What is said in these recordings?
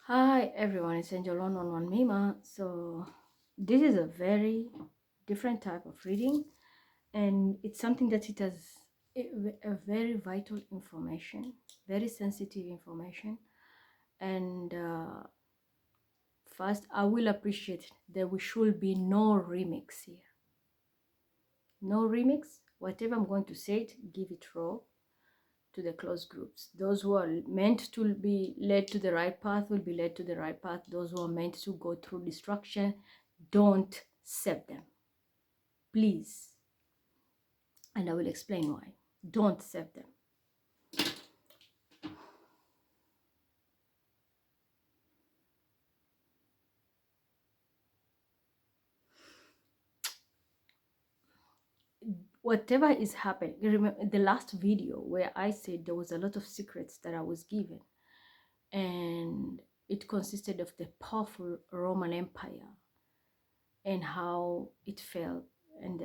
Hi everyone, it's Angel 111 Mima. So this is a very different type of reading, and it's something that it has a very vital information, very sensitive information. And first, I will appreciate that we should be no remix here. No remix. Whatever I'm going to say, give it raw to the closed groups. Those who are meant to be led to the right path will be led to the right path. Those who are meant to go through destruction, don't save them, please. And I will explain why. Don't save them. Whatever is happening, remember the last video where I said there was a lot of secrets that I was given, and it consisted of the powerful Roman Empire and how it fell, and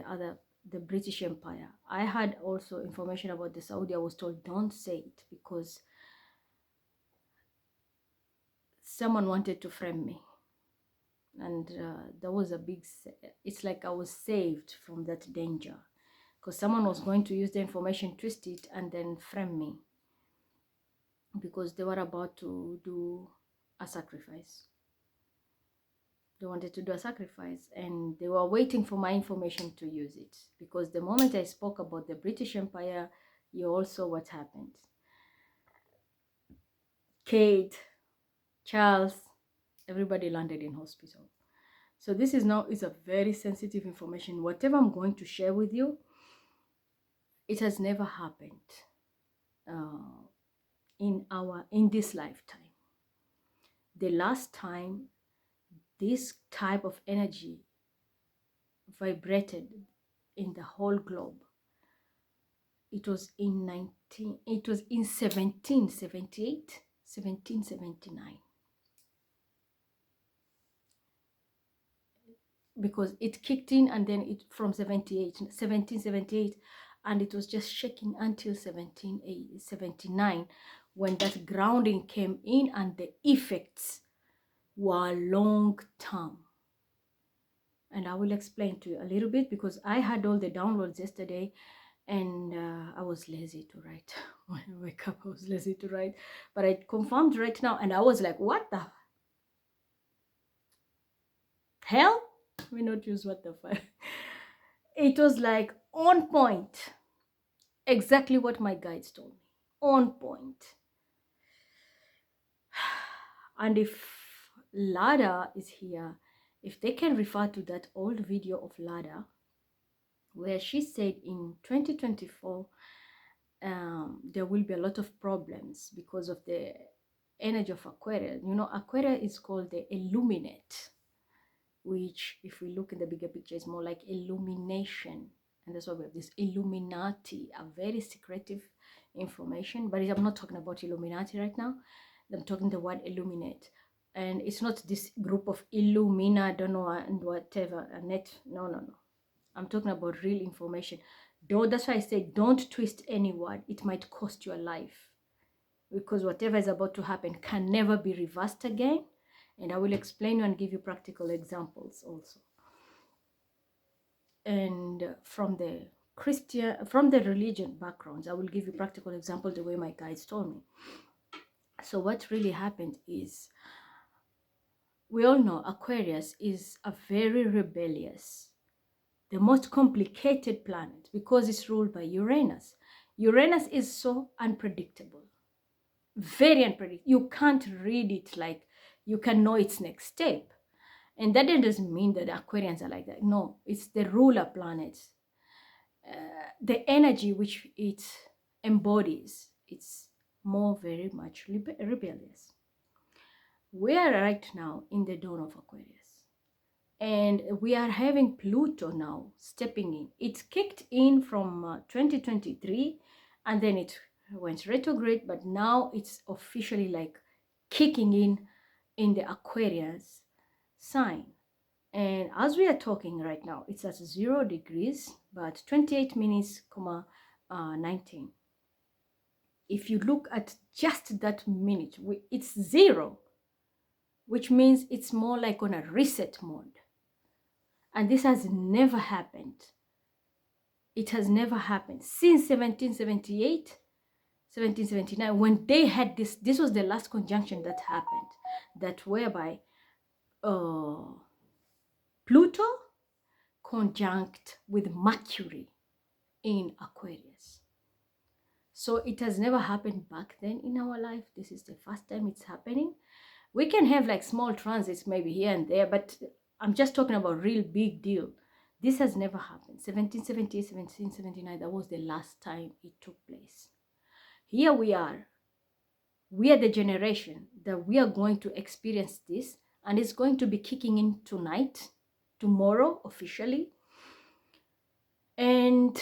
the British Empire. I had also information about the Saudi. I was told don't say it because someone wanted to frame me, and that was a big, it's like I was saved from that danger because someone was going to use the information, twist it, and then frame me because they were about to do a sacrifice. They wanted to do a sacrifice, and they were waiting for my information to use it, because the moment I spoke about the British Empire, you all saw what happened. Kate, Charles, everybody landed in hospital. So this is a very sensitive information. Whatever I'm going to share with you, it has never happened in this lifetime. The last time this type of energy vibrated in the whole globe, it was in 1778, 1779, because it kicked in, and then it from 1778, and it was just shaking until 1779, when that grounding came in, and the effects were long term. And I will explain to you a little bit, because I had all the downloads yesterday, and I was lazy to write. When I wake up, I was lazy to write, but I confirmed right now, and I was like, what the hell? We not use what the fuck. It was like on point, exactly what my guides told me, on point. And if Lada is here, if they can refer to that old video of Lada, where she said in 2024 there will be a lot of problems because of the energy of Aquarius. You know, Aquarius is called the illuminate, which, if we look in the bigger picture, is more like illumination. And that's why we have this Illuminati, a very secretive information. But I'm not talking about Illuminati right now. I'm talking the word illuminate. And it's not this group of Illumina, I don't know, and whatever, a net. No, no, no. I'm talking about real information. That's why I say don't twist any word. It might cost your life, because whatever is about to happen can never be reversed again. And I will explain you and give you practical examples also. And from the religion backgrounds, I will give you practical example the way my guides told me. So what really happened is, we all know Aquarius is a very rebellious, the most complicated planet, because it's ruled by Uranus. Uranus is so unpredictable, very unpredictable. You can't read it like you can know its next step. And that doesn't mean that Aquarians are like that. No, it's the ruler planet. The energy which it embodies, it's more very much rebellious. We are right now in the dawn of Aquarius, and we are having Pluto now stepping in. It kicked in from 2023, and then it went retrograde, but now it's officially like kicking in the Aquarius sign. And as we are talking right now, it's at 0 degrees, but 28 minutes, 19. If you look at just that minute, it's 0. which means it's more like on a reset mode. And this has never happened. It has never happened since 1778, 1779, when they had this was the last conjunction that happened, that whereby Pluto conjunct with Mercury in Aquarius. So it has never happened back then in our life. This is the first time it's happening. We can have like small transits maybe here and there, but I'm just talking about real big deal. This has never happened. 1778, 1779, that was the last time it took place. Here we are. We are the generation that we are going to experience this, and it's going to be kicking in tonight, tomorrow officially. And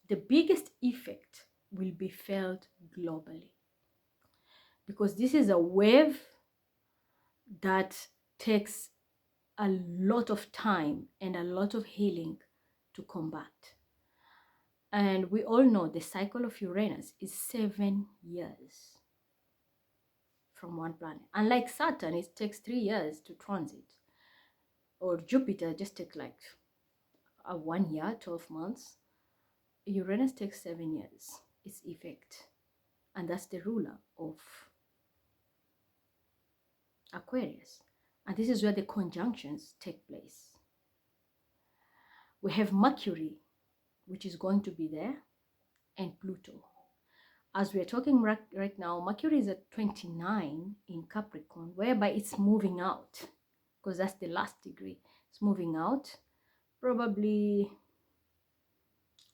the biggest effect will be felt globally, because this is a wave that takes a lot of time and a lot of healing to combat. And we all know the cycle of Uranus is 7 years from one planet. Unlike Saturn, it takes 3 years to transit. Or Jupiter just takes like a 1 year, 12 months. Uranus takes 7 years, its effect. And that's the ruler of Aquarius. And this is where the conjunctions take place. We have Mercury, which is going to be there, and Pluto. As we're talking right now, Mercury is at 29 in Capricorn, whereby it's moving out, because that's the last degree. It's moving out. Probably,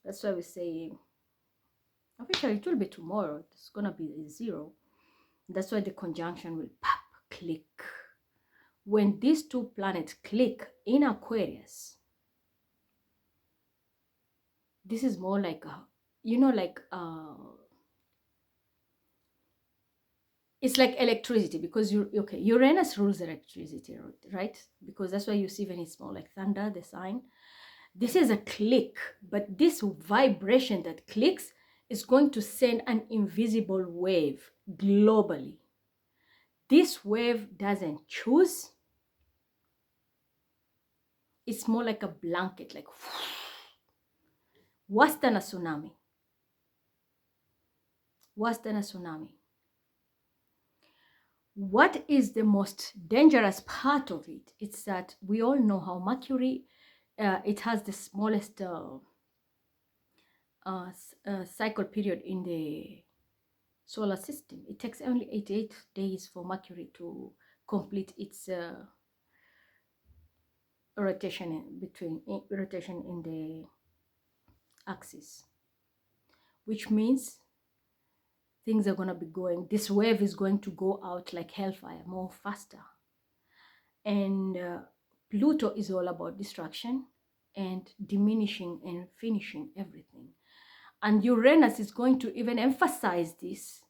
that's why we say, officially it will be tomorrow. It's going to be a 0. That's why the conjunction will pop, click. When these two planets click in Aquarius, this is more like a, it's like electricity, because Uranus rules electricity, right? Because that's why you see when it's more like thunder, the sign. This is a click, but this vibration that clicks is going to send an invisible wave globally. This wave doesn't choose. It's more like a blanket, like worse than a tsunami. Worse than a tsunami. What is the most dangerous part of it? It's that we all know how Mercury, it has the smallest cycle period in the solar system. It takes only 88 days for Mercury to complete its rotation in the axis, which means things are going to be going, this wave is going to go out like hellfire, more faster. And Pluto is all about destruction and diminishing and finishing everything. And Uranus is going to even emphasize this,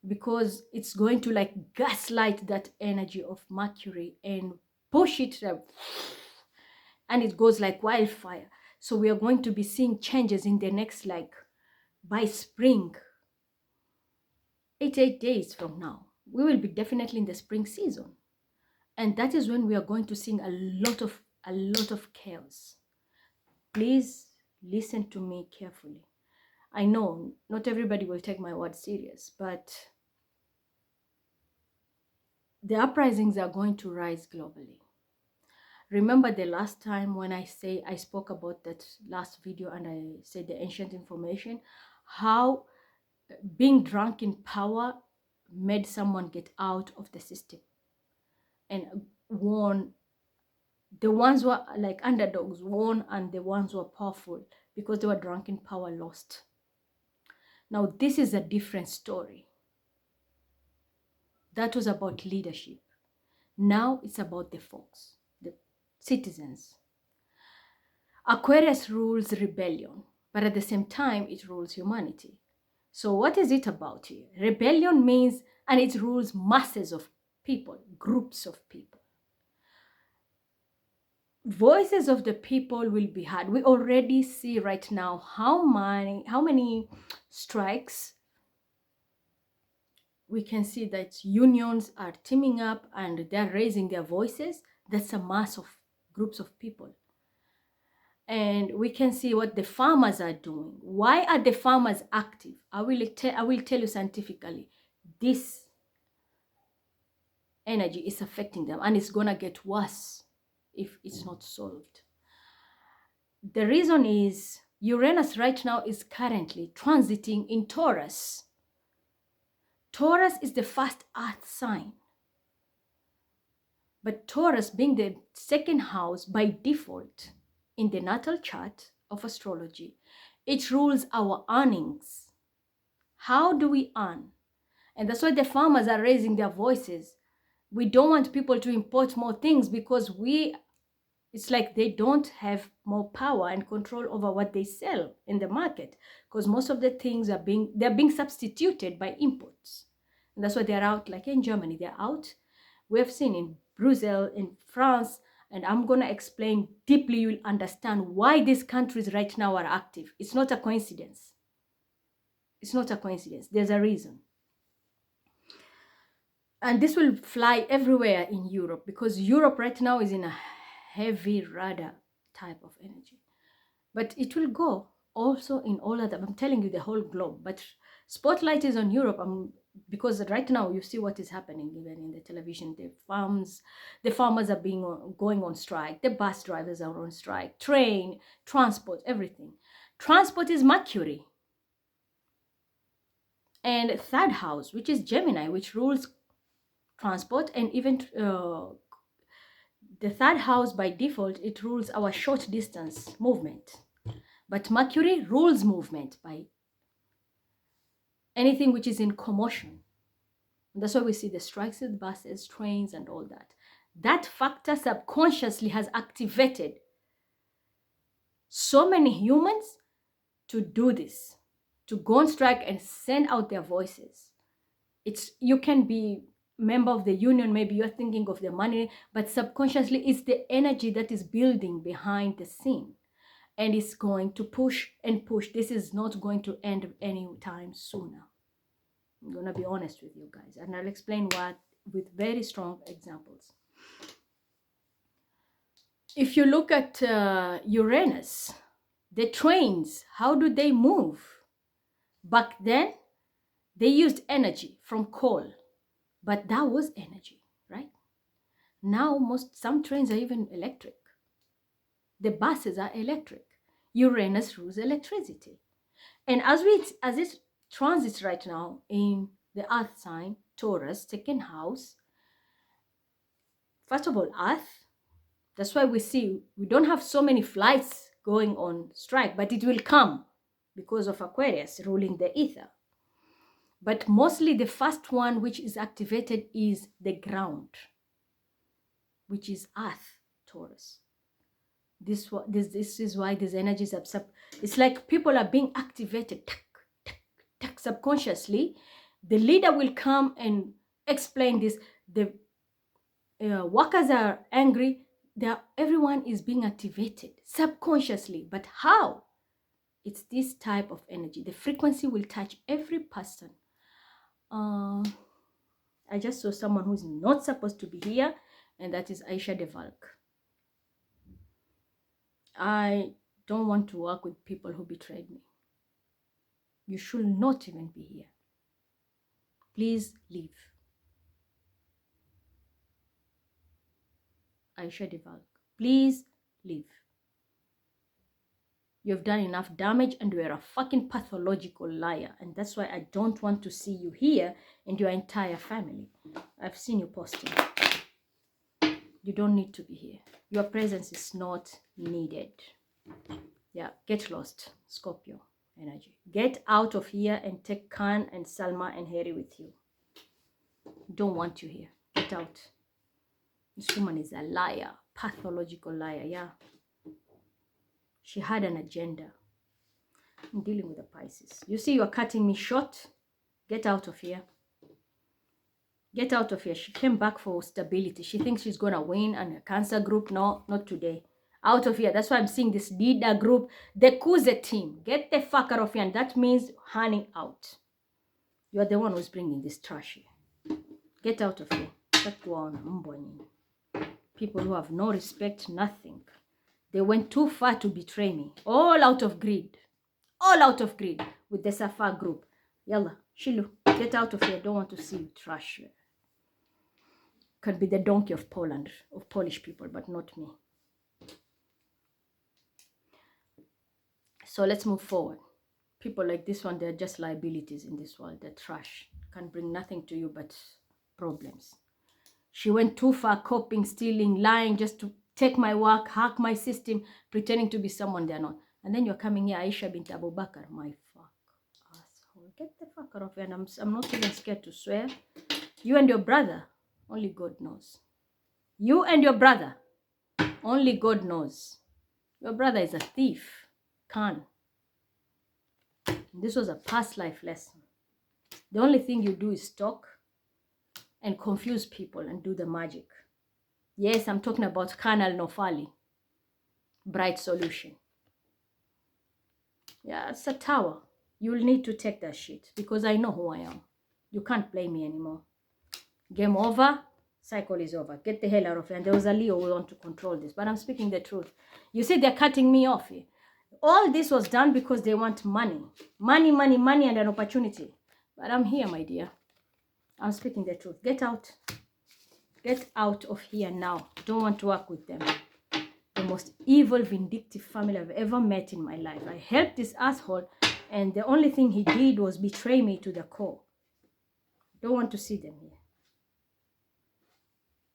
because it's going to like gaslight that energy of Mercury and push it, and it goes like wildfire. So we are going to be seeing changes in the next, like by spring, 88 days from now, we will be definitely in the spring season. And that is when we are going to see a lot of chaos. Please listen to me carefully. I know not everybody will take my word serious, but the uprisings are going to rise globally. Remember the last time when I spoke about that last video, and I said the ancient information, how being drunk in power made someone get out of the system and won. The ones who were like underdogs won, and the ones who were powerful because they were drunk in power lost. Now this is a different story. That was about leadership. Now it's about the folks, the citizens. Aquarius rules rebellion, but at the same time it rules humanity. So what is it about here? Rebellion means, and it rules masses of people, groups of people. Voices of the people will be heard. We already see right now how many strikes we can see that unions are teaming up and they're raising their voices. That's a mass of groups of people. And we can see what the farmers are doing. Why are the farmers active? I will tell you scientifically. This energy is affecting them, and it's gonna get worse if it's not solved. The reason is Uranus right now is currently transiting in Taurus. Taurus is the first earth sign. But Taurus being the second house by default in the natal chart of astrology, it rules our earnings. How do we earn? And that's why the farmers are raising their voices. We don't want people to import more things because it's like they don't have more power and control over what they sell in the market, because most of the things they're being substituted by imports. And that's why they're out, like in Germany, they're out. We have seen in Brussels, in France, and I'm going to explain deeply. You'll understand why these countries right now are active. It's not a coincidence. It's not a coincidence. There's a reason. And this will fly everywhere in Europe, because Europe right now is in a heavy radar type of energy. But it will go also in all other, I'm telling you, the whole globe. But spotlight is on Europe, because right now you see what is happening even in the television. The farmers are going on strike. The bus drivers are on strike. Train, transport, everything. Transport is Mercury. And third house, which is Gemini, which rules transport, and even the third house by default, it rules our short distance movement. But Mercury rules movement by anything which is in commotion. And that's why we see the strikes with buses, trains, and all that. That factor subconsciously has activated so many humans to do this, to go on strike and send out their voices. You can be member of the union, maybe you're thinking of the money, but subconsciously it's the energy that is building behind the scene, and it's going to push and push. This is not going to end anytime sooner. I'm gonna be honest with you guys, and I'll explain what with very strong examples. If you look at Uranus, the trains, how do they move? Back then they used energy from coal, but that was energy, right? Now some trains are even electric. The buses are electric. Uranus rules electricity. And as it transits right now in the earth sign, Taurus, second house, first of all, earth, that's why we don't have so many flights going on strike, but it will come because of Aquarius ruling the ether. But mostly the first one which is activated is the ground, which is earth, Taurus. This is why these energies are it's like people are being activated subconsciously. The leader will come and explain this. The workers are angry. Everyone is being activated subconsciously. But how? It's this type of energy. The frequency will touch every person. I just saw someone who's not supposed to be here, and that is Aisha Devalk. I don't want to work with people who betrayed me. You should not even be here. Please leave. Aisha Devalk, please leave. You've done enough damage, and you're a fucking pathological liar. And that's why I don't want to see you here and your entire family. I've seen you posting. You don't need to be here. Your presence is not needed. Yeah, get lost, Scorpio energy. Get out of here and take Khan and Salma and Harry with you. Don't want you here. Get out. This woman is a liar, pathological liar, yeah. She had an agenda. I'm dealing with the Pisces. You see, you're cutting me short. Get out of here. Get out of here. She came back for stability. She thinks she's going to win, and a Cancer group. No, not today. Out of here. That's why I'm seeing this leader group, the Kuze team. Get the fuck out of here. And that means honey out. You are the one who's bringing this trash here. Get out of here. People who have no respect, nothing. They went too far to betray me. All out of greed. All out of greed with the Safa group. Yalla, Shilu, get out of here. I don't want to see you trash. Could be the donkey of Poland, of Polish people, but not me. So let's move forward. People like this one, they're just liabilities in this world. They're trash. Can bring nothing to you but problems. She went too far, coping, stealing, lying, just to take my work, hack my system, pretending to be someone they're not. And then you're coming here, Aisha bint Abu Bakr, my fuck asshole. Get the fuck out of here. And I'm not even scared to swear. You and your brother, only God knows. You and your brother, only God knows. Your brother is a thief. Khan. This was a past life lesson. The only thing you do is talk and confuse people and do the magic. Yes, I'm talking about Colonel Nofali. Bright solution. Yeah, it's a tower. You'll need to take that shit because I know who I am. You can't play me anymore. Game over. Cycle is over. Get the hell out of here. And there was a Leo who want to control this. But I'm speaking the truth. You see, they're cutting me off here. All this was done because they want money. Money, money, money, and an opportunity. But I'm here, my dear. I'm speaking the truth. Get out. Get out of here now. Don't want to work with them. The most evil, vindictive family I've ever met in my life. I helped this asshole, and the only thing he did was betray me to the core. Don't want to see them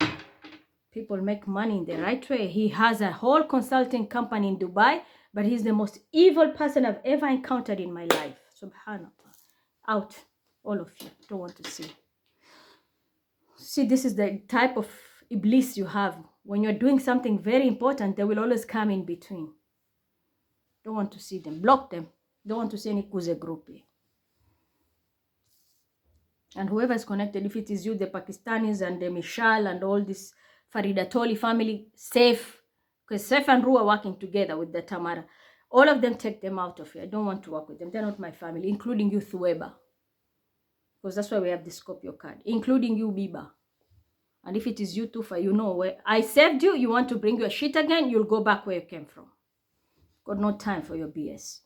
here. People make money in the right way. He has a whole consulting company in Dubai, but he's the most evil person I've ever encountered in my life. Subhanallah. Out, all of you. Don't want to see. See, this is the type of iblis you have. When you're doing something very important, they will always come in between. Don't want to see them. Block them. Don't want to see any Kuze group. And whoever is connected, if it is you, the Pakistanis and the Mishal and all this Farida Toli family, safe. Because Saif and Ru are working together with the Tamara. All of them, take them out of here. I don't want to work with them. They're not my family, including you, Thueba. Because that's why we have the Scorpio card. Including you, Biba. And if it is you, Tufa, you know where I saved you, you want to bring your shit again, you'll go back where you came from. Got no time for your BS.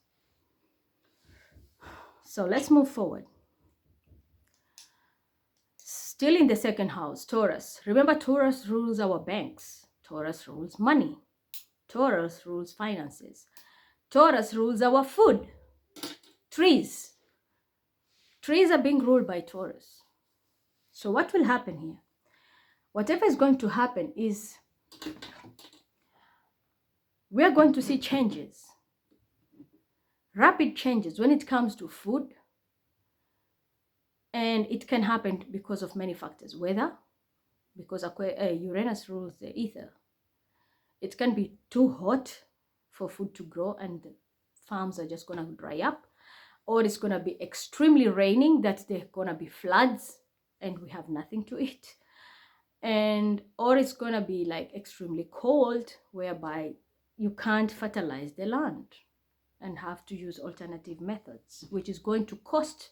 So let's move forward. Still in the second house, Taurus. Remember, Taurus rules our banks. Taurus rules money. Taurus rules finances. Taurus rules our food. Trees. Trees are being ruled by Taurus. So what will happen here? Whatever is going to happen is we are going to see changes. Rapid changes when it comes to food. And it can happen because of many factors. Weather, because Uranus rules the ether. It can be too hot for food to grow and the farms are just going to dry up. Or it's going to be extremely raining that there are going to be floods and we have nothing to eat. Or it's going to be like extremely cold whereby you can't fertilize the land and have to use alternative methods, which is going to cost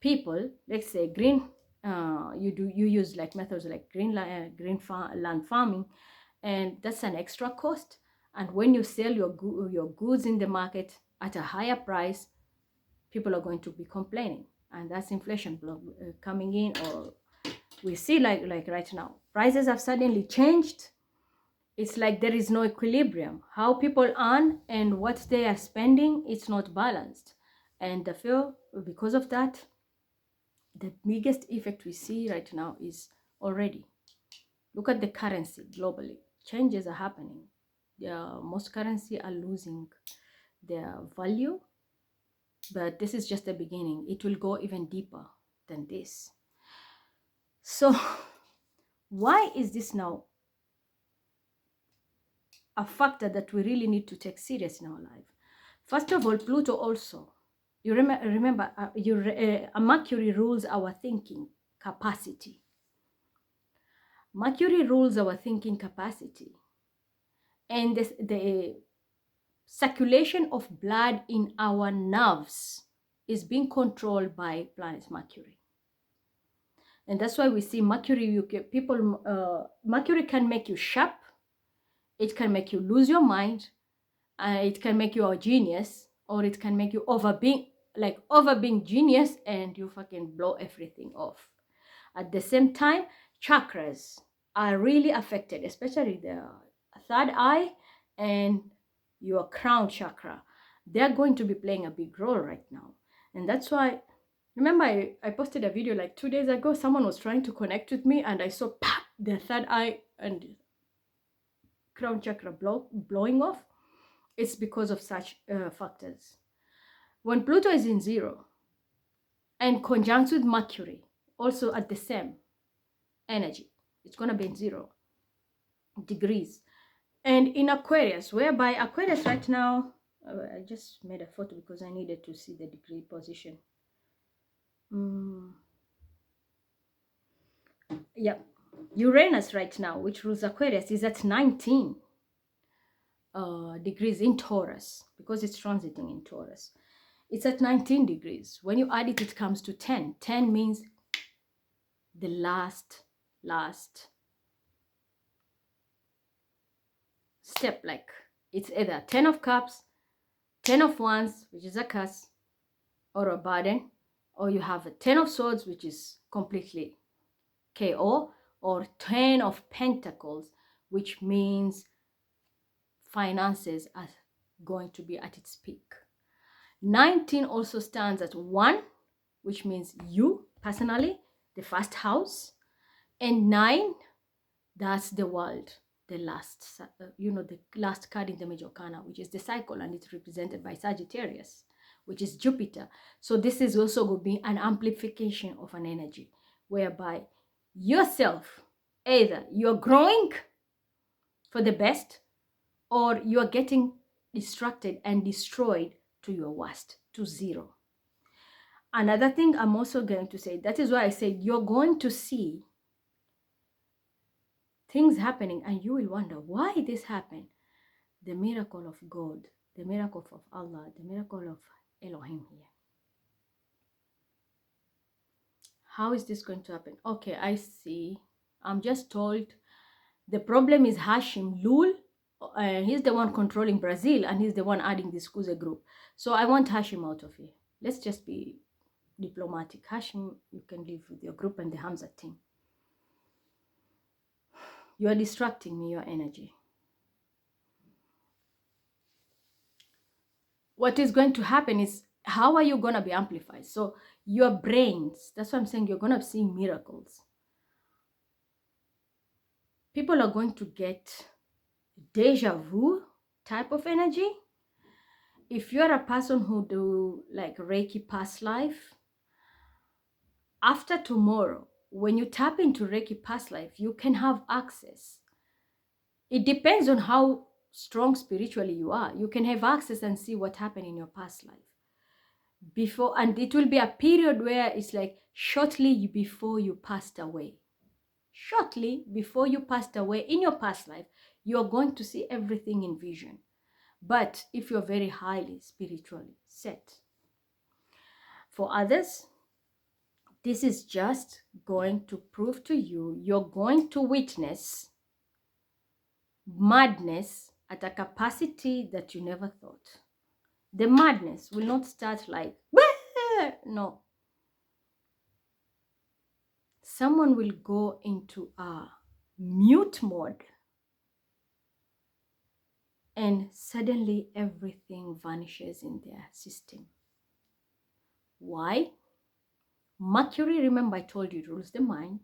people. Let's say green, you use like methods like land farming, and that's an extra cost. And when you sell your goods in the market at a higher price, people are going to be complaining, and that's inflation coming in. Or we see like right now, prices have suddenly changed. It's like there is no equilibrium. How people earn and what they are spending, it's not balanced. And I feel because of that, the biggest effect we see right now is already. Look at the currency globally. Changes are happening. Most currency are losing their value. But this is just the beginning. It will go even deeper than this. So why is this now a factor that we really need to take serious in our life? First of all, Pluto also. You remember, Mercury rules our thinking capacity. Mercury rules our thinking capacity. And the circulation of blood in our nerves is being controlled by planet Mercury. And that's why we see Mercury, Mercury can make you sharp, it can make you lose your mind, it can make you a genius, or it can make you over being genius and you fucking blow everything off. At the same time, chakras are really affected, especially the third eye and your crown chakra. They're going to be playing a big role right now. And that's why, remember, I posted a video like 2 days ago. Someone was trying to connect with me and I saw their third eye and crown chakra blowing off. It's because of such factors. When Pluto is in 0 and conjuncts with Mercury, also at the same energy, it's going to be in 0 degrees. And in Aquarius, whereby Aquarius right now, I just made a photo because I needed to see the degree position. Yeah, Uranus right now, which rules Aquarius, is at 19 degrees in Taurus, because it's transiting in Taurus. It's at 19 degrees. When you add it, it comes to 10. 10 means the last step. Like, it's either 10 of cups, 10 of wands, which is a curse or a burden, or you have a 10 of swords, which is completely KO, or 10 of pentacles, which means finances are going to be at its peak. 19 also stands at 1, which means you personally, the first house. And 9, that's the world, the last, the last card in the major arcana, which is the cycle, and it's represented by Sagittarius, which is Jupiter. So this is also going to be an amplification of an energy, whereby yourself, either you're growing for the best, or you're getting distracted and destroyed to your worst, to 0. Another thing I'm also going to say, that is why I said you're going to see things happening and you will wonder why this happened. The miracle of God, the miracle of Allah, the miracle of Elohim here. How is this going to happen? Okay, I see. I'm just told the problem is Hashim Lul. He's the one controlling Brazil and he's the one adding this Kuze group. So I want Hashim out of here. Let's just be diplomatic. Hashim, you can live with your group and the Hamza team. You are distracting me, your energy. What is going to happen is, how are you going to be amplified? So your brains, that's what I'm saying, you're going to see miracles. People are going to get deja vu type of energy. If you're a person who do like Reiki past life, after tomorrow, when you tap into Reiki past life, you can have access. It depends on how strong spiritually you are. You can have access and see what happened in your past life before, and it will be a period where it's like shortly before you passed away. Shortly before you passed away in your past life, you're going to see everything in vision. But if you're very highly spiritually set. For others, this is just going to prove to you, you're going to witness madness at a capacity that you never thought. The madness will not start like, no. Someone will go into a mute mode and suddenly everything vanishes in their system. Why? Mercury, remember I told you, rules the mind.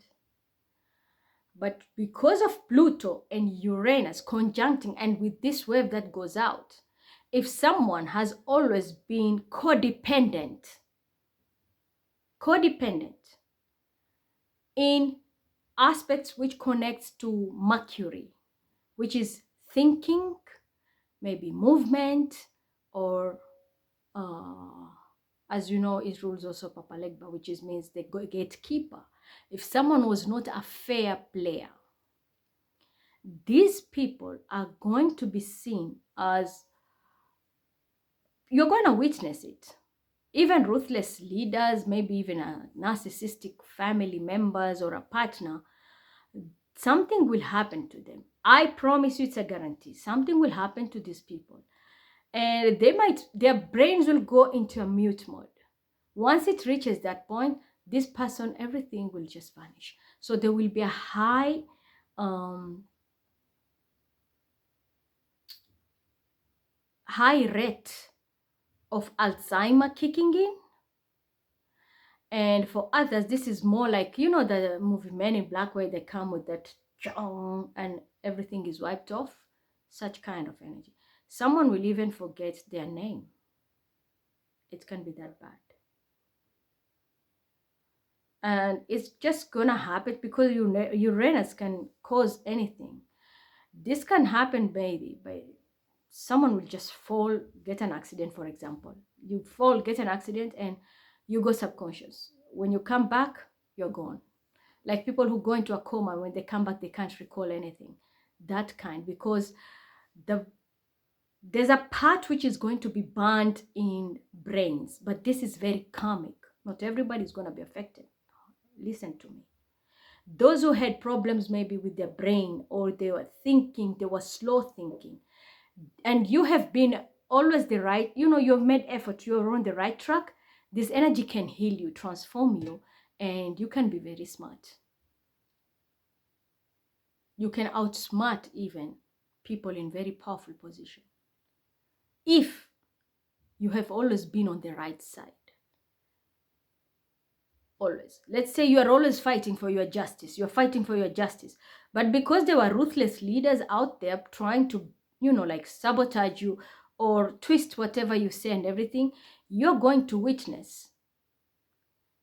But because of Pluto and Uranus conjuncting, and with this wave that goes out, if someone has always been codependent in aspects which connects to Mercury, which is thinking, maybe movement, or as you know, it rules also Papa Legba, which means the gatekeeper. If someone was not a fair player, these people are going to be seen as, you're going to witness it. Even ruthless leaders, maybe even a narcissistic family members or a partner, something will happen to them. I promise you, it's a guarantee. Something will happen to these people. And their brains will go into a mute mode. Once it reaches that point, this person, everything will just vanish. So there will be a um, high rate of Alzheimer kicking in. And for others, this is more like, you know, the movie Men in Black, where they come with that chong and everything is wiped off. Such kind of energy. Someone will even forget their name. It can be that bad. And it's just gonna happen because Uranus can cause anything. This can happen maybe by someone will just fall, get an accident, for example. You fall, get an accident, and you go subconscious. When you come back, you're gone. Like people who go into a coma, when they come back, they can't recall anything. That kind, because there's a part which is going to be burned in brains, but this is very karmic. Not everybody is going to be affected. Listen to me. Those who had problems maybe with their brain, or they were thinking, they were slow thinking, and you have been always the right, you know, you've made effort, you're on the right track, this energy can heal you, transform you, and you can be very smart. You can outsmart even people in very powerful position if you have always been on the right side. Always. Let's say you are always fighting for your justice. You're fighting for your justice. But because there were ruthless leaders out there trying to, you know, like sabotage you or twist whatever you say and everything, you're going to witness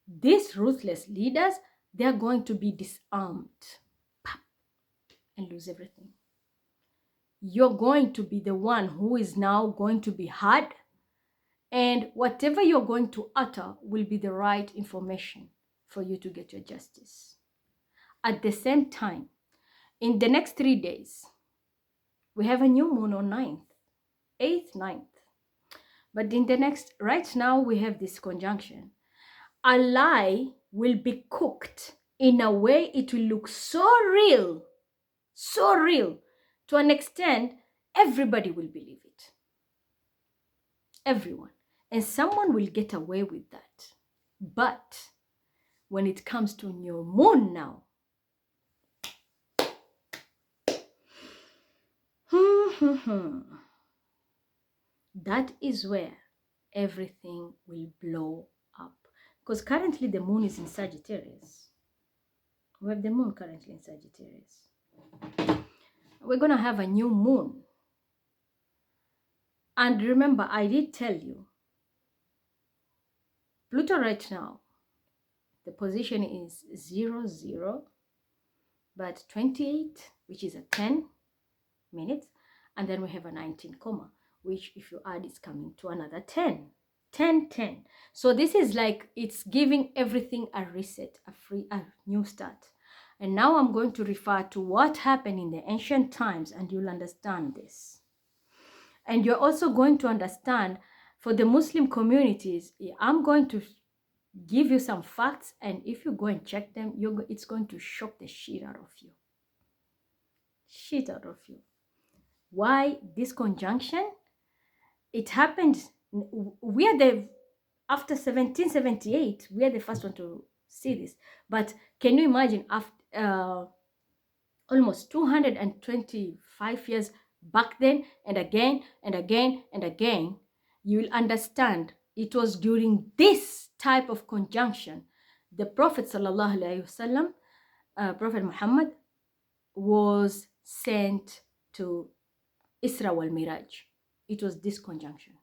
these ruthless leaders, they're going to be disarmed and lose everything. You're going to be the one who is now going to be heard, and whatever you're going to utter will be the right information for you to get your justice. At the same time, in the next 3 days, we have a new moon on 9th, 8th, 9th. But in the next, right now, we have this conjunction. A lie will be cooked in a way it will look so real, to an extent, everybody will believe it. Everyone. And someone will get away with that. But when it comes to new moon now, that is where everything will blow up. Because currently the moon is in Sagittarius. We have the moon currently in Sagittarius. We're going to have a new moon. And remember, I did tell you, Pluto right now, the position is 0, 0, but 28, which is a 10 minutes. And then we have a 19 comma, which if you add, it's coming to another 10. 10, 10. So this is like, it's giving everything a reset, a new start. And now I'm going to refer to what happened in the ancient times, and you'll understand this. And you're also going to understand, for the Muslim communities, I'm going to give you some facts, and if you go and check them, it's going to shock the shit out of you. Shit out of you. Why this conjunction? It happened, after 1778, we are the first one to see this. But can you imagine, after almost 225 years back then, and again, and again, and again, you will understand it was during this type of conjunction the Prophet sallallahu alaihi wasallam, Prophet Muhammad, was sent to Isra wal Miraj. It was this conjunction.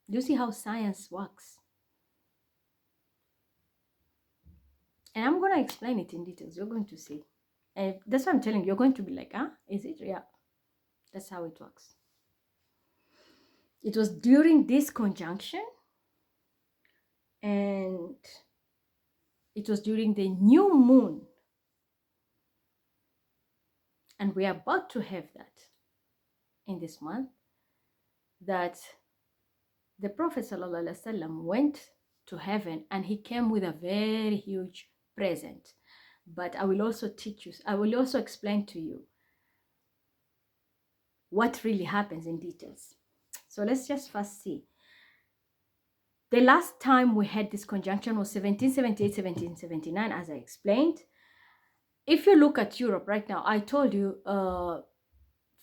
Do you see how science works? And I'm going to explain it in details. You're going to see. And that's what I'm telling you. You're going to be like, is it? Yeah. That's how it works. It was during this conjunction, and it was during the new moon. And we are about to have that in this month, that the Prophet ﷺ went to heaven and he came with a very huge present. But I will also teach you, I will also explain to you what really happens in details. So let's just first see. The last time we had this conjunction was 1778, 1779, as I explained. If you look at Europe right now, I told you,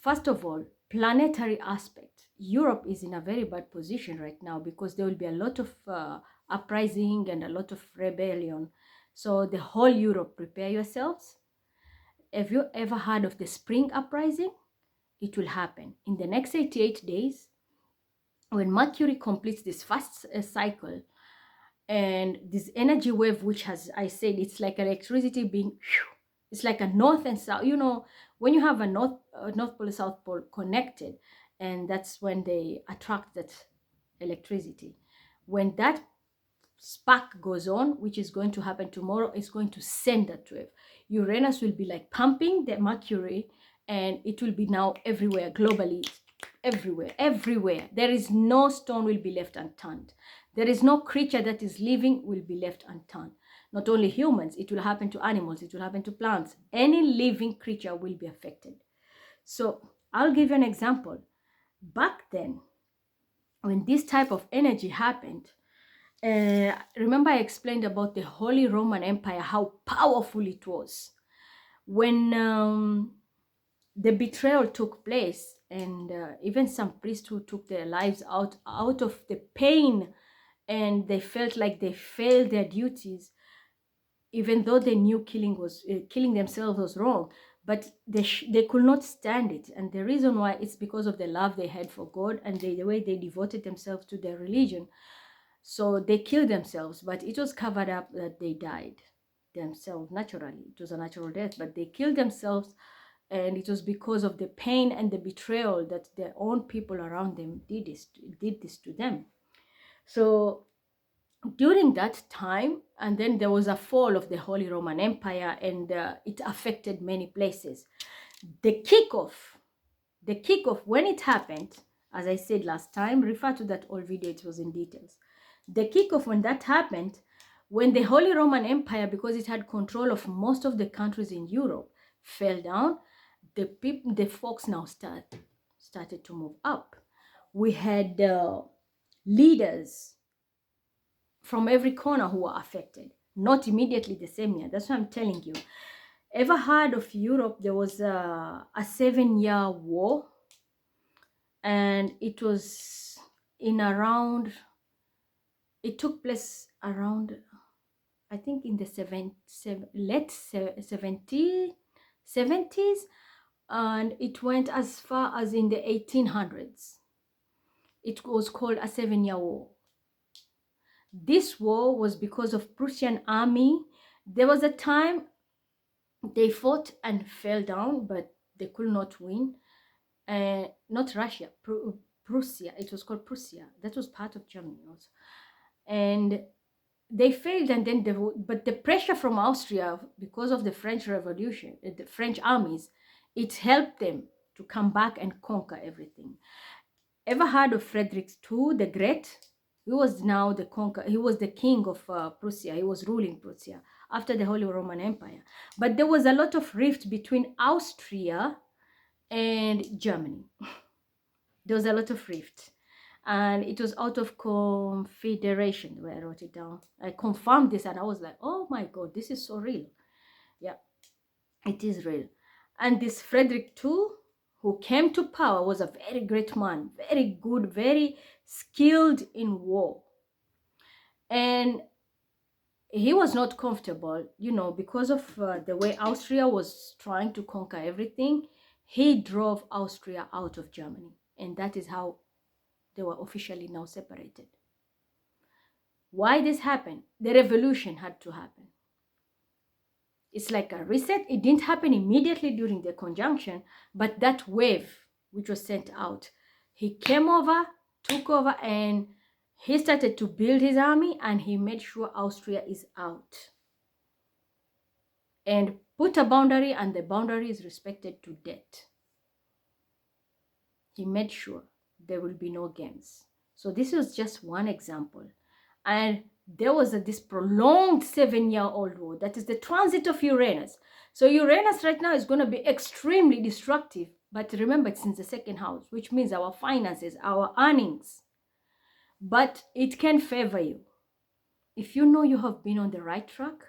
first of all, planetary aspect. Europe is in a very bad position right now because there will be a lot of uprising and a lot of rebellion. So the whole Europe, prepare yourselves. Have you ever heard of the spring uprising? It will happen in the next 88 days. When Mercury completes this first cycle, and this energy wave, which has, I said, it's like electricity being, it's like a north and south, you know, when you have a north pole, south pole connected, and that's when they attract that electricity. When that spark goes on, which is going to happen tomorrow, is going to send that wave. Uranus will be like pumping the Mercury, and it will be now everywhere, globally, everywhere. There is no stone will be left unturned. There is no creature that is living will be left unturned. Not only humans, it will happen to animals, it will happen to plants. Any living creature will be affected. So I'll give you an example. Back then, when this type of energy happened, remember I explained about the Holy Roman Empire, how powerful it was. When the betrayal took place, and even some priests who took their lives out of the pain, and they felt like they failed their duties, even though they knew killing themselves was wrong, but they could not stand it. And the reason why, it's because of the love they had for God and the way they devoted themselves to their religion. So they killed themselves, but it was covered up that they died themselves naturally. It was a natural death, but they killed themselves, and it was because of the pain and the betrayal that their own people around them did this to them. So during that time, and then there was a fall of the Holy Roman Empire, and it affected many places. The kickoff when it happened, as I said last time, refer to that old video, it was in details. The kickoff when that happened, when the Holy Roman Empire, because it had control of most of the countries in Europe, fell down, the folks now started to move up. We had leaders from every corner who were affected, not immediately the same year. That's what I'm telling you. Ever heard of Europe? There was a 7-year war, and it was it took place around, I think, in the late 70s, and it went as far as in the 1800s. It was called a 7-year war. This war was because of Prussian army. There was a time they fought and fell down, but they could not win. Not Russia, Prussia. It was called Prussia. That was part of Germany also. And they failed, and then but the pressure from Austria, because of the French Revolution, the French armies, it helped them to come back and conquer everything. Ever heard of Frederick II the Great? He was now he was the king of Prussia. He was ruling Prussia after the Holy Roman Empire. But there was a lot of rift between Austria and Germany. There was a lot of rift. And it was out of confederation, where I wrote it down. I confirmed this, and I was like, oh my God, this is so real. Yeah, it is real. And this Frederick II, who came to power, was a very great man, very good, very skilled in war. And he was not comfortable, you know, because of the way Austria was trying to conquer everything. He drove Austria out of Germany, and that is how they were officially now separated. Why this happened? The revolution had to happen. It's like a reset. It didn't happen immediately during the conjunction, but that wave which was sent out, he came over, took over, and he started to build his army, and he made sure Austria is out and put a boundary, and the boundary is respected to death. He made sure there will be no games. So this is just one example. And there was this prolonged 7-year-old war. That is the transit of Uranus. So Uranus right now is going to be extremely destructive. But remember, it's in the second house, which means our finances, our earnings. But it can favor you. If you know you have been on the right track,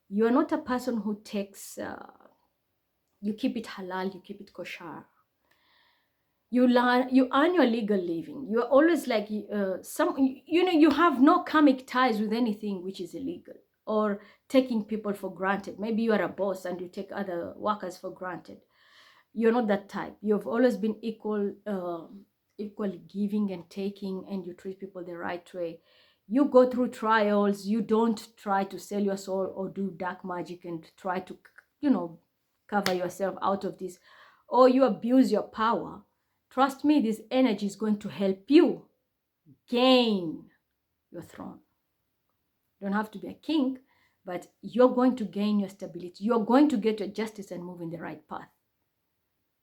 you are not a person who takes, you keep it halal, you keep it kosher. You earn your legal living. You are always like you have no karmic ties with anything which is illegal or taking people for granted. Maybe you are a boss and you take other workers for granted. You're not that type. You've always been equally giving and taking, and you treat people the right way. You go through trials. You don't try to sell your soul or do dark magic and try to cover yourself out of this, or you abuse your power. Trust me, this energy is going to help you gain your throne. You don't have to be a king, but you're going to gain your stability. You're going to get your justice and move in the right path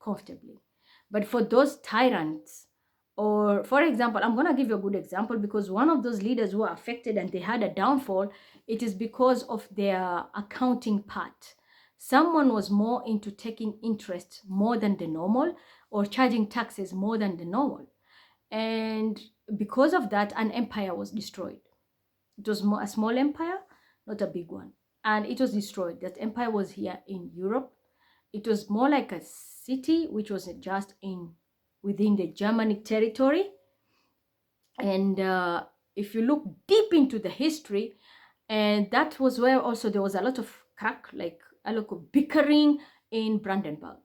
comfortably. But for those tyrants, or for example, I'm going to give you a good example, because one of those leaders who are affected and they had a downfall, it is because of their accounting part. Someone was more into taking interest more than the normal, or charging taxes more than the normal. And because of that, an empire was destroyed. It was a small empire, not a big one. And it was destroyed. That empire was here in Europe. It was more like a city, which was just within the Germanic territory. And if you look deep into the history, and that was where also there was a lot of crack, like a lot of bickering in Brandenburg.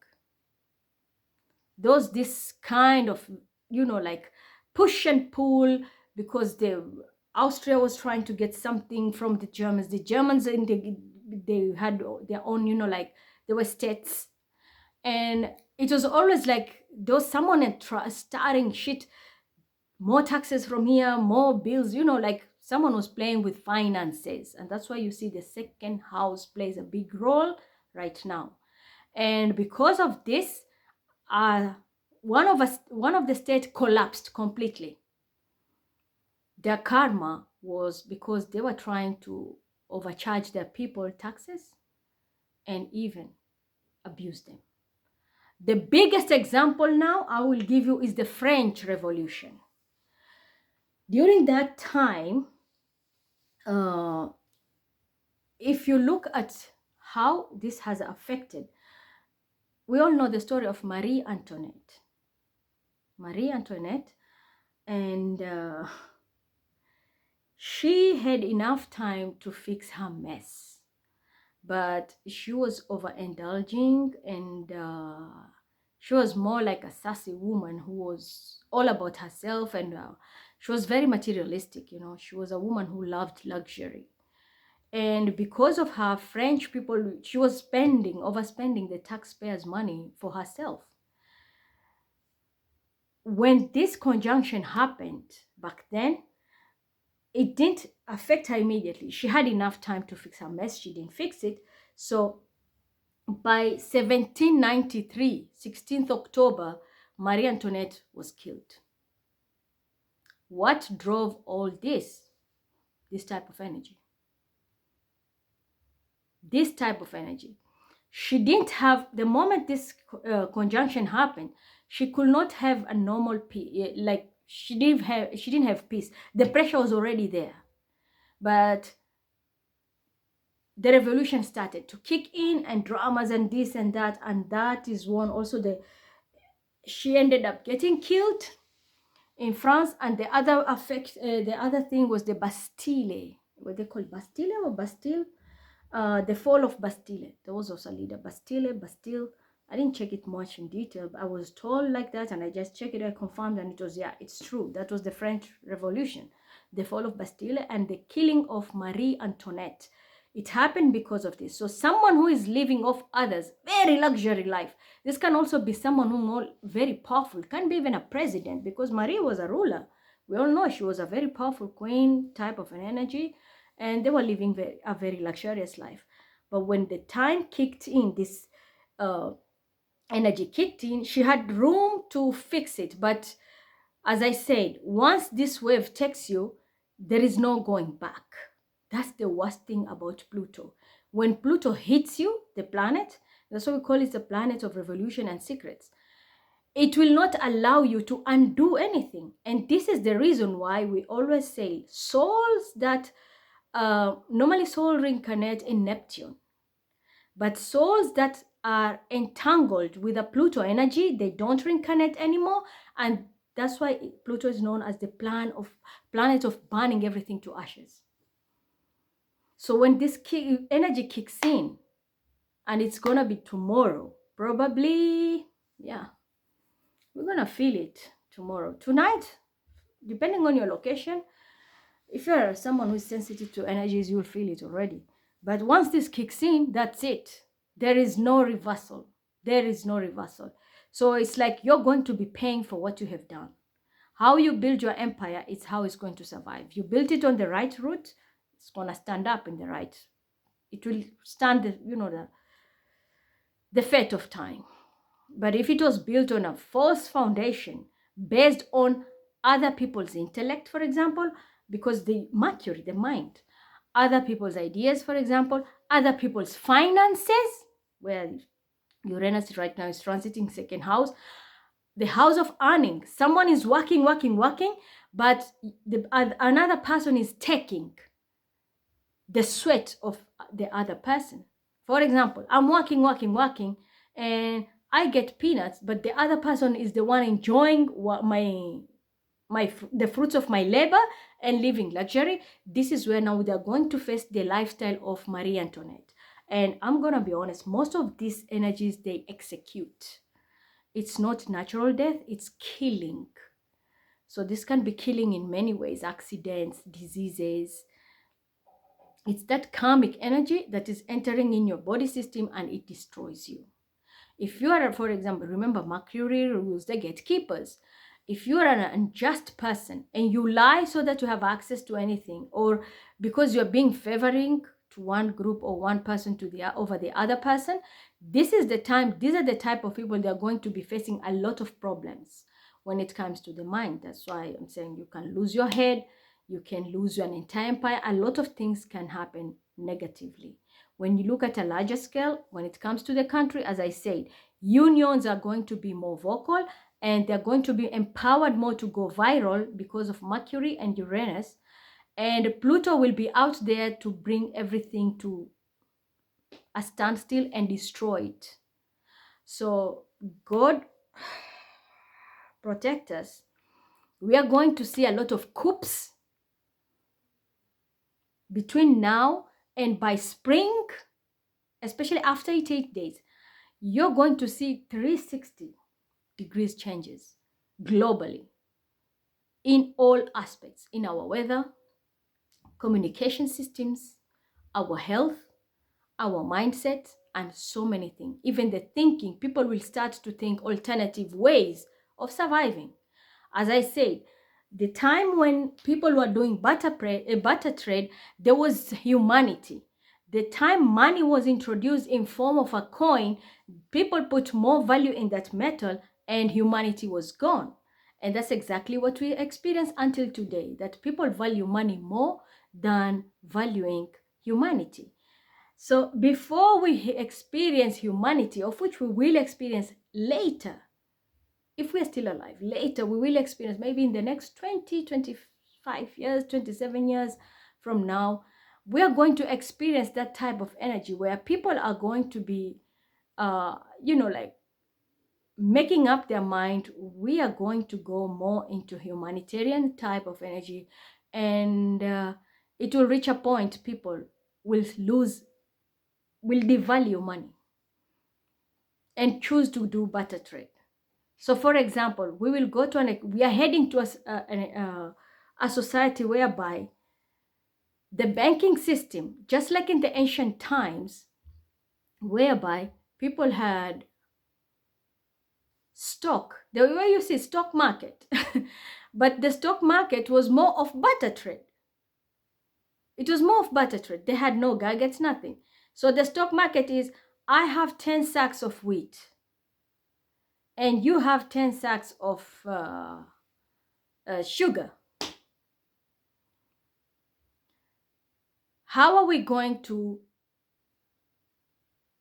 This kind of, like push and pull, because Austria was trying to get something from the Germans. The Germans, they had their own, like there were states. And it was always like there was someone starting shit, more taxes from here, more bills, like someone was playing with finances. And that's why you see the second house plays a big role right now. And because of this, one of the states collapsed completely. Their karma was because they were trying to overcharge their people taxes and even abuse them. The biggest example now I will give you is the French Revolution. During that time, if you look at how this has affected, we all know the story of Marie Antoinette. And she had enough time to fix her mess, but she was overindulging, and she was more like a sassy woman who was all about herself, and she was very materialistic. She was a woman who loved luxury. And because of her, French people, she was overspending the taxpayers' money for herself. When this conjunction happened back then, it didn't affect her immediately. She had enough time to fix her mess. She didn't fix it. So by 1793, 16th October, Marie Antoinette was killed. What drove all this? This type of energy. She didn't have, the moment this conjunction happened, she could not have a normal peace. Like she didn't have peace. The pressure was already there. But the revolution started to kick in, and dramas and this and that. And that is one also she ended up getting killed in France. And the other thing was the Bastille. What they call Bastille or Bastille? The fall of Bastille. There was also a leader. Bastille. I didn't check it much in detail, but I was told like that, and I just checked it. I confirmed, and it was, yeah, it's true. That was the French Revolution, the fall of Bastille, and the killing of Marie Antoinette. It happened because of this. So someone who is living off others, very luxury life. This can also be someone who very powerful, can be even a president, because Marie was a ruler. We all know she was a very powerful queen type of an energy, and they were living a very luxurious life. But when the time kicked in, this energy kicked in, she had room to fix it. But As I said, once this wave takes you, there is no going back. That's the worst thing about Pluto. When Pluto hits you, the planet, that's why we call it the planet of revolution and secrets. It will not allow you to undo anything. And this is the reason why we always say souls that normally soul reincarnate in Neptune. But souls that are entangled with the Pluto energy, they don't reincarnate anymore. And that's why Pluto is known as the planet of burning everything to ashes. So when this energy kicks in, and it's gonna be tomorrow, probably, yeah, we're gonna feel it tomorrow. Tonight, depending on your location, if you're someone who's sensitive to energies, you'll feel it already. But once this kicks in, that's it. There is no reversal. There is no reversal. So it's like you're going to be paying for what you have done. How you build your empire is how it's going to survive. You built it on the right route, it's going to stand up in the right. It will stand, the fate of time. But if it was built on a false foundation based on other people's intellect, for example, because the Mercury, the mind, other people's ideas, for example, other people's finances, where Uranus right now is transiting second house, the house of earning. Someone is working, but another person is taking the sweat of the other person. For example, I'm working, and I get peanuts, but the other person is the one enjoying the fruits of my labor and living luxury. This is where now they are going to face the lifestyle of Marie Antoinette. And I'm gonna be honest, most of these energies they execute. It's not natural death, it's killing. So this can be killing in many ways, accidents, diseases. It's that karmic energy that is entering in your body system and it destroys you. If you are, for example, remember Mercury rules the gatekeepers. If you are an unjust person and you lie so that you have access to anything, or because you're being favoring to one group or one person over the other person, this is the time, these are the type of people that are going to be facing a lot of problems when it comes to the mind. That's why I'm saying you can lose your head, you can lose your entire empire. A lot of things can happen negatively. When you look at a larger scale, when it comes to the country, as I said, unions are going to be more vocal and they're going to be empowered more to go viral because of Mercury and Uranus. And Pluto will be out there to bring everything to a standstill and destroy it. So God protect us. We are going to see a lot of coups between now and by spring, especially after 88 days. You're going to see 360 degrees changes globally in all aspects, in our weather, communication systems, our health, our mindset, and so many things. Even the thinking, people will start to think alternative ways of surviving. As I said, the time when people were doing barter trade, there was humanity. The time money was introduced in form of a coin, people put more value in that metal and humanity was gone. And that's exactly what we experience until today, that people value money more than valuing humanity. So before we experience humanity, of which we will experience later, if we're still alive, later we will experience, maybe in the next 20, 25 years, 27 years from now, we are going to experience that type of energy where people are going to be, like making up their mind. We are going to go more into humanitarian type of energy, and it will reach a point people will devalue money and choose to do barter trade. So, for example, we will go to we are heading to a society whereby the banking system, just like in the ancient times, whereby people had stock, the way you see stock market, but the stock market was more of barter trade. It was more of barter trade. They had no gadgets, nothing. So the stock market is, I have 10 sacks of wheat and you have 10 sacks of sugar. How are we going to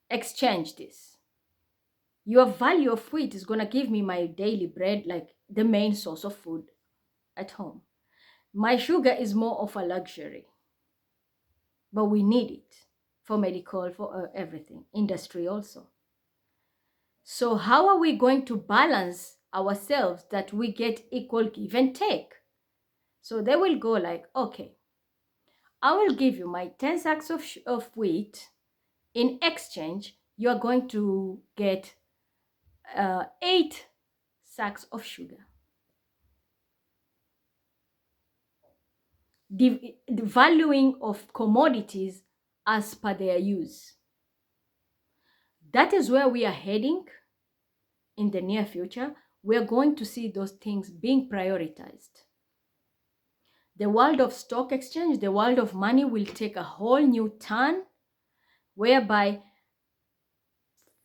exchange this? Your value of wheat is going to give me my daily bread, like the main source of food at home. My sugar is more of a luxury, but we need it for medical, for everything, industry also. So how are we going to balance ourselves that we get equal give and take? So they will go like, okay, I will give you my 10 sacks of wheat. In exchange, you are going to get 8 sacks of sugar. The valuing of commodities as per their use. That is where we are heading in the near future. We are going to see those things being prioritized. The world of stock exchange, the world of money will take a whole new turn, whereby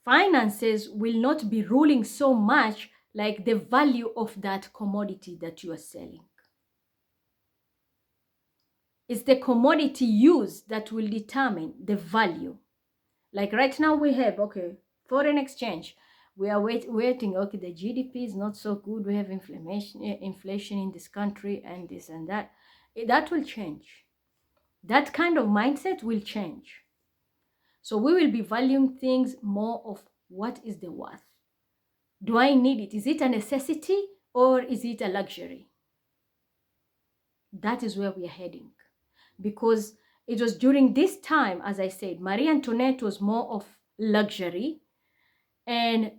finances will not be ruling so much like the value of that commodity that you are selling. It's the commodity use that will determine the value. Like right now we have, okay, foreign exchange. We are waiting, okay, the GDP is not so good. We have inflation in this country and this and that. That will change. That kind of mindset will change. So we will be valuing things more of what is the worth. Do I need it? Is it a necessity or is it a luxury? That is where we are heading. Because it was during this time, as I said, Marie Antoinette was more of luxury and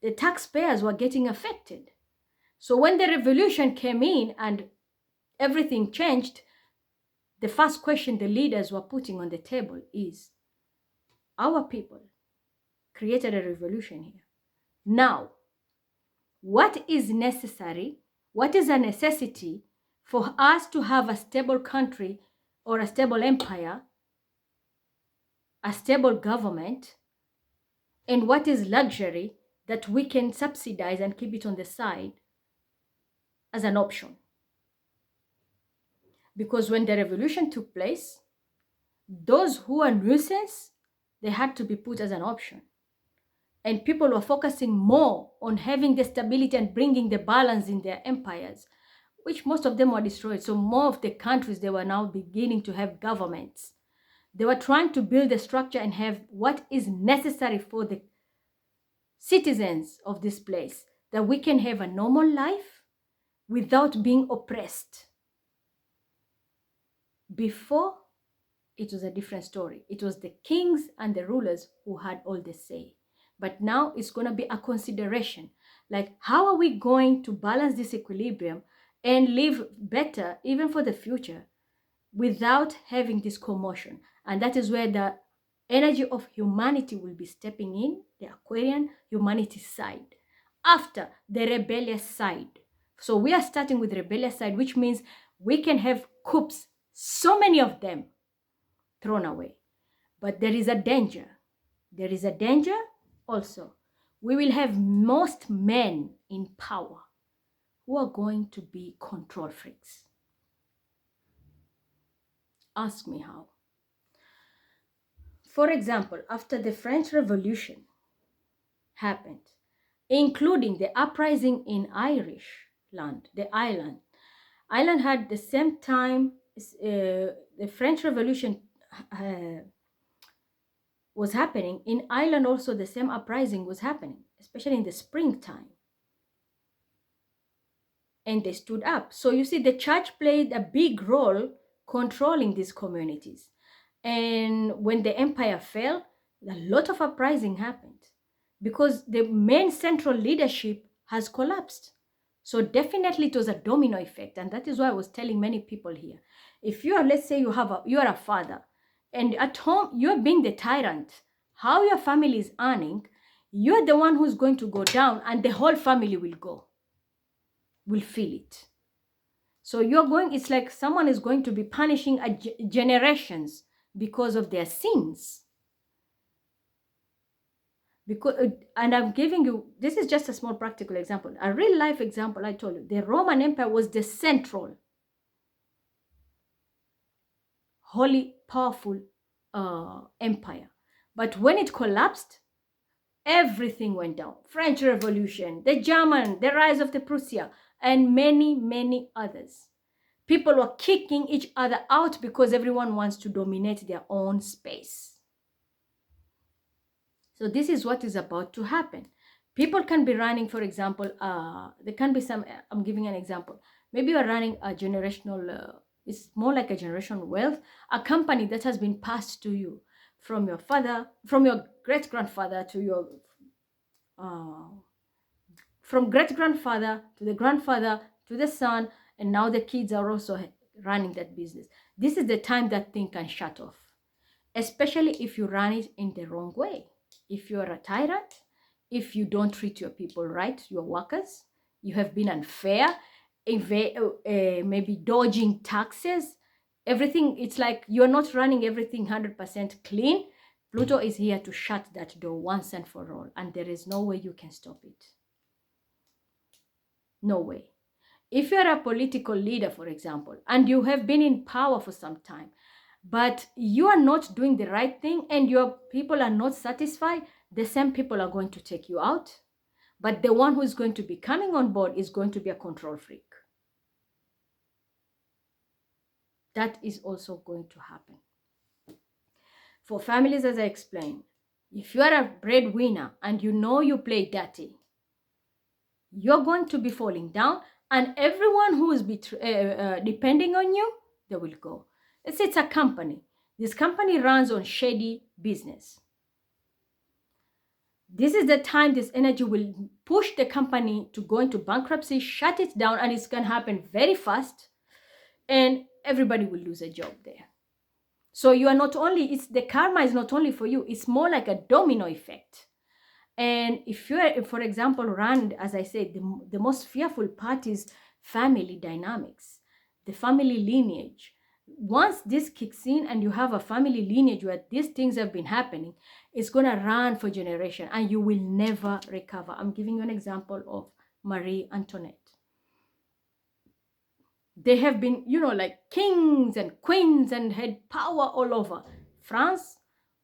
the taxpayers were getting affected. So when the revolution came in and everything changed, the first question the leaders were putting on the table is, our people created a revolution here. Now, what is necessary? What is a necessity for us to have a stable country or a stable empire, a stable government, and what is luxury that we can subsidize and keep it on the side as an option? Because when the revolution took place, those who are nuisance, they had to be put as an option. And people were focusing more on having the stability and bringing the balance in their empires, which most of them were destroyed. So more of the countries, they were now beginning to have governments. They were trying to build a structure and have what is necessary for the citizens of this place, that we can have a normal life without being oppressed. Before, it was a different story. It was the kings and the rulers who had all the say. But now it's going to be a consideration. Like, how are we going to balance this equilibrium and live better, even for the future, without having this commotion? And that is where the energy of humanity will be stepping in, the Aquarian humanity side, after the rebellious side. So we are starting with the rebellious side, which means we can have coups, so many of them, thrown away. But there is a danger. There is a danger also. We will have most men in power who are going to be control freaks. Ask me how. For example, after the French Revolution happened, including the uprising in Irish land, the island. Ireland had the same time, the French Revolution was happening. In Ireland also the same uprising was happening, especially in the springtime. And they stood up. So you see, the church played a big role controlling these communities. And when the empire fell, a lot of uprising happened because the main central leadership has collapsed. So definitely it was a domino effect. And that is why I was telling many people here. If you are, let's say you are a father and at home you're being the tyrant, how your family is earning, you're the one who's going to go down and the whole family will feel it. So it's like someone is going to be punishing generations because of their sins. Because and I'm giving you, this is just a small practical example, a real life example. I told you the Roman Empire was the central, holy, powerful empire. But when it collapsed, everything went down. French Revolution, the German, the rise of the Prussia, and many, many others. People were kicking each other out because everyone wants to dominate their own space. So this is what is about to happen. People can be running, for example, there can be some, I'm giving an example. Maybe you're running a generational, it's more like a generational wealth, a company that has been passed to you from your father, from your great-grandfather to your, from great-grandfather to the grandfather to the son, and now the kids are also running that business. This is the time that thing can shut off, especially if you run it in the wrong way. If you're a tyrant, if you don't treat your people right, your workers, you have been unfair, maybe dodging taxes, everything, it's like you're not running everything 100% clean. Pluto is here to shut that door once and for all, and there is no way you can stop it. No way. If you're a political leader, for example, and you have been in power for some time, but you are not doing the right thing and your people are not satisfied, the same people are going to take you out. But the one who is going to be coming on board is going to be a control freak. That is also going to happen. For families, as I explained, if you are a breadwinner and you know you play dirty, you're going to be falling down, and everyone who is depending on you, they will go. Let's say it's a company. This company runs on shady business. This is the time this energy will push the company to go into bankruptcy, shut it down, and it's going to happen very fast, and everybody will lose a job there. So you are not only, it's the karma is not only for you, it's more like a domino effect. And if you are, for example, run, as I said, the most fearful part is family dynamics, the family lineage. Once this kicks in and you have a family lineage where these things have been happening, it's going to run for generation and you will never recover. I'm giving you an example of Marie Antoinette. They have been, like kings and queens and had power all over. France,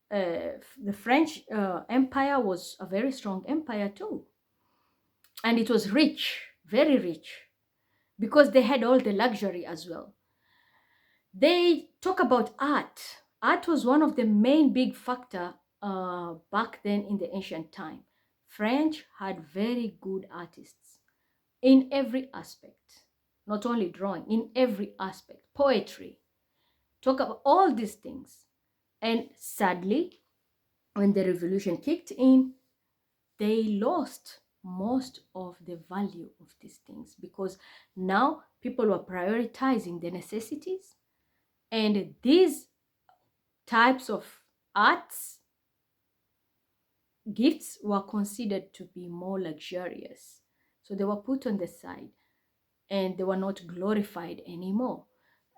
the French Empire was a very strong empire too. And it was rich, very rich, because they had all the luxury as well. They talk about art. Art was one of the main big factor back then in the ancient time. French had very good artists in every aspect, not only drawing, in every aspect, poetry, talk about all these things. And sadly, when the revolution kicked in, they lost most of the value of these things because now people were prioritizing the necessities, and these types of arts gifts were considered to be more luxurious, so they were put on the side and they were not glorified anymore.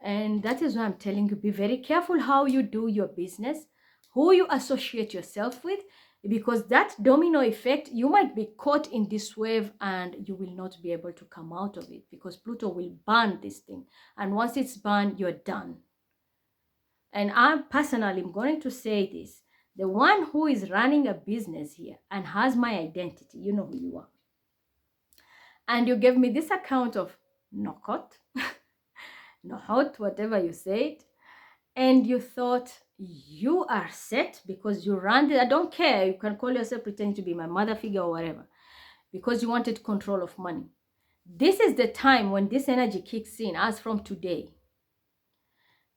And that is why I'm telling you, be very careful how you do your business, who you associate yourself with, because that domino effect, you might be caught in this wave and you will not be able to come out of it because Pluto will burn this thing. And once it's burned, you're done. And I personally am going to say this. The one who is running a business here and has my identity, you know who you are. And you gave me this account of Nokot, Nohot, whatever you said, and you thought you are set because you ran it. I don't care. You can call yourself pretending to be my mother figure or whatever, because you wanted control of money. This is the time when this energy kicks in, as from today.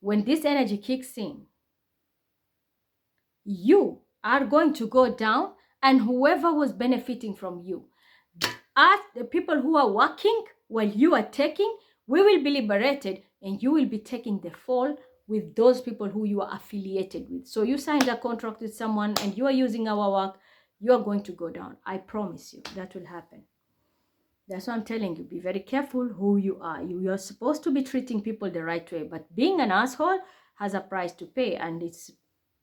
When this energy kicks in, you are going to go down, and whoever was benefiting from you, as the people who are working while you are taking, we will be liberated, and you will be taking the fall with those people who you are affiliated with. So you signed a contract with someone and you are using our work, you are going to go down. I promise you that will happen. That's why I'm telling you, be very careful who you are. You are supposed to be treating people the right way, but being an asshole has a price to pay, and it's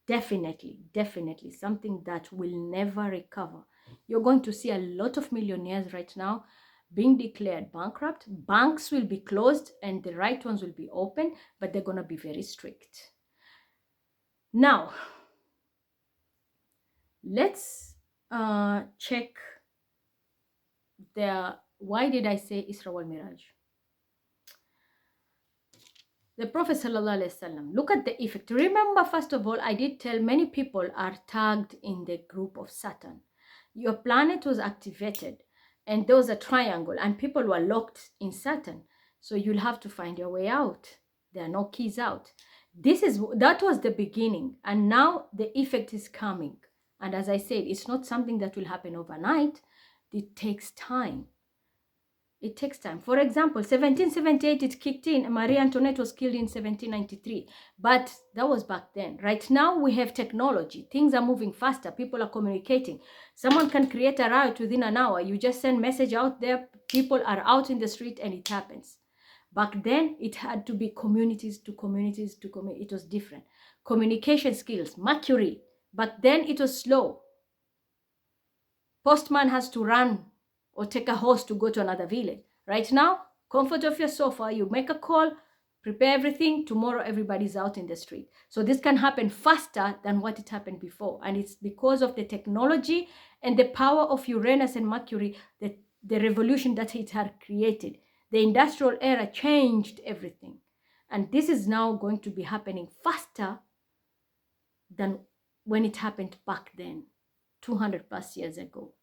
definitely something that will never recover. You're going to see a lot of millionaires right now being declared bankrupt. Banks will be closed and the right ones will be open, but they're going to be very strict. Now, let's check why did I say Isra wal Miraj? The Prophet Sallallahu Alaihi Wasallam, look at the effect. Remember, first of all, I did tell many people are tagged in the group of Saturn. Your planet was activated and there was a triangle and people were locked in Saturn. So you'll have to find your way out. There are no keys out. That was the beginning, and now the effect is coming. And as I said, it's not something that will happen overnight. It takes time. It takes time. For example, 1778, it kicked in. Marie Antoinette was killed in 1793. But that was back then. Right now, we have technology. Things are moving faster. People are communicating. Someone can create a riot within an hour. You just send message out there. People are out in the street and it happens. Back then, it had to be communities to communities to communities. It was different. Communication skills, Mercury. But then it was slow. Postman has to run or take a horse to go to another village. Right now, comfort of your sofa, you make a call, prepare everything, tomorrow everybody's out in the street. So this can happen faster than what it happened before. And it's because of the technology and the power of Uranus and Mercury, the revolution that it had created. The industrial era changed everything. And this is now going to be happening faster than when it happened back then, 200 plus years ago.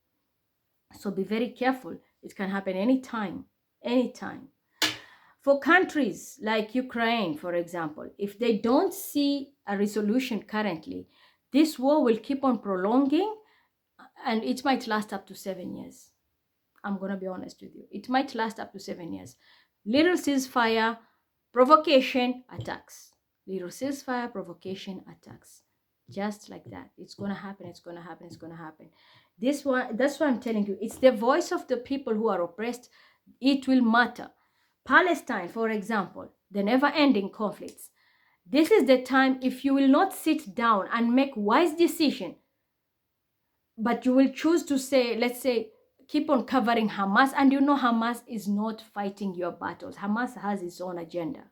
So be very careful. It can happen anytime, anytime. For countries like Ukraine, for example, if they don't see a resolution currently, this war will keep on prolonging and it might last up to 7 years. I'm going to be honest with you. It might last up to 7 years. Little ceasefire, provocation, attacks. Little ceasefire, provocation, attacks. Just like that. It's going to happen, it's going to happen, it's going to happen. That's why I'm telling you. It's the voice of the people who are oppressed. It will matter. Palestine, for example, the never-ending conflicts. This is the time, if you will not sit down and make wise decision, but you will choose to say, let's say, keep on covering Hamas, and you know Hamas is not fighting your battles. Hamas has its own agenda.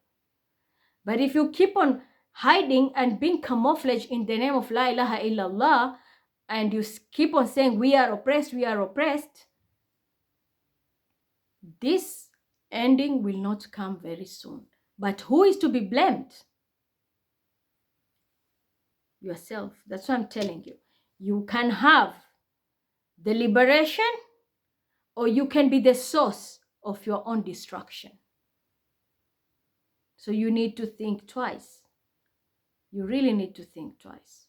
But if you keep on hiding and being camouflaged in the name of La ilaha illallah, and you keep on saying we are oppressed, this ending will not come very soon. But who is to be blamed? Yourself. That's what I'm telling you. You can have the liberation, or you can be the source of your own destruction. So you need to think twice. You really need to think twice.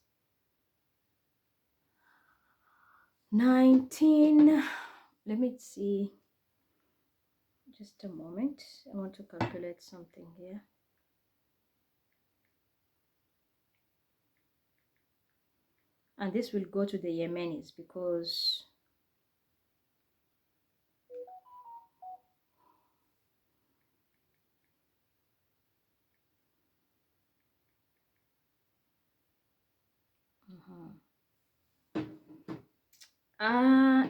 19, let me see. Just a moment. I want to calculate something here. And this will go to the Yemenis because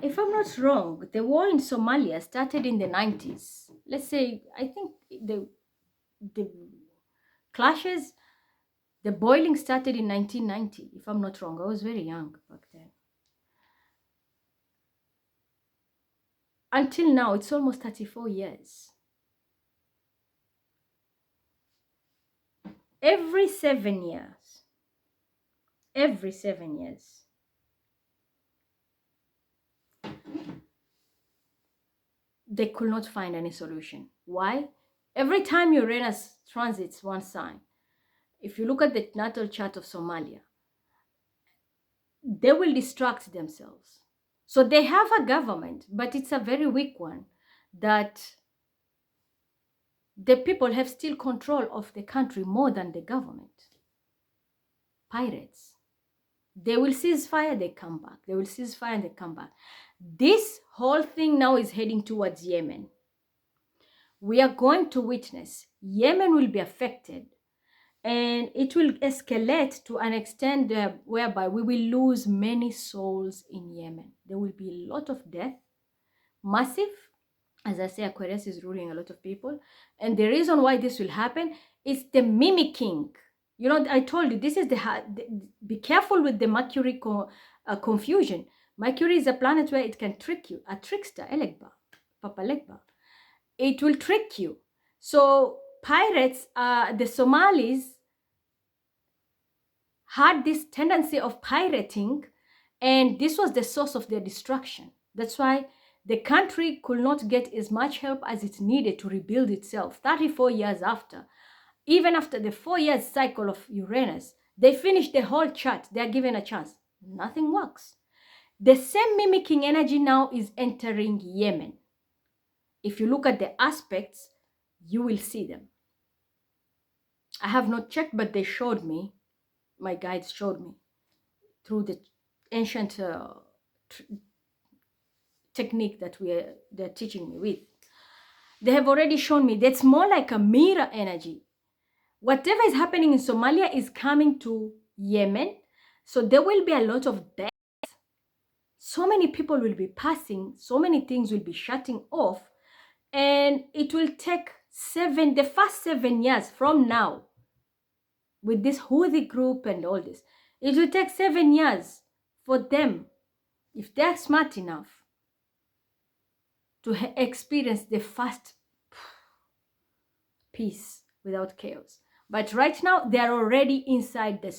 if I'm not wrong, the war in Somalia started in the 90s. Let's say, I think the clashes, the boiling started in 1990, if I'm not wrong. I was very young back then. Until now, it's almost 34 years. Every 7 years, they could not find any solution. Why? Every time Uranus transits one sign, if you look at the natal chart of Somalia, they will distract themselves. So they have a government, but it's a very weak one, that the people have still control of the country more than the government. Pirates. They will cease fire, they come back. They will cease fire and they come back. This whole thing now is heading towards Yemen. We are going to witness Yemen will be affected. and it will escalate to an extent whereby we will lose many souls in Yemen. There will be a lot of death, massive. As I say, Aquarius is ruling a lot of people. And the reason why this will happen is the mimicking. You know, I told you, this is be careful with the Mercury confusion. Mercury is a planet where it can trick you, a trickster, Elegba, Papa Legba. It will trick you. So pirates, the Somalis had this tendency of pirating, and this was the source of their destruction. That's why the country could not get as much help as it needed to rebuild itself 34 years after. Even after the 4 year cycle of Uranus, they finished the whole chart. They're given a chance. Nothing works. The same mimicking energy now is entering Yemen. If you look at the aspects, you will see them. I have not checked, but they showed me, my guides showed me through the ancient technique that they're teaching me with. They have already shown me that's more like a mirror energy. Whatever is happening in Somalia is coming to Yemen. So there will be a lot of death. So many people will be passing. So many things will be shutting off. And it will take the first 7 years from now, with this Houthi group and all this, it will take 7 years for them, if they're smart enough, to experience the first peace without chaos. But right now, they're already inside the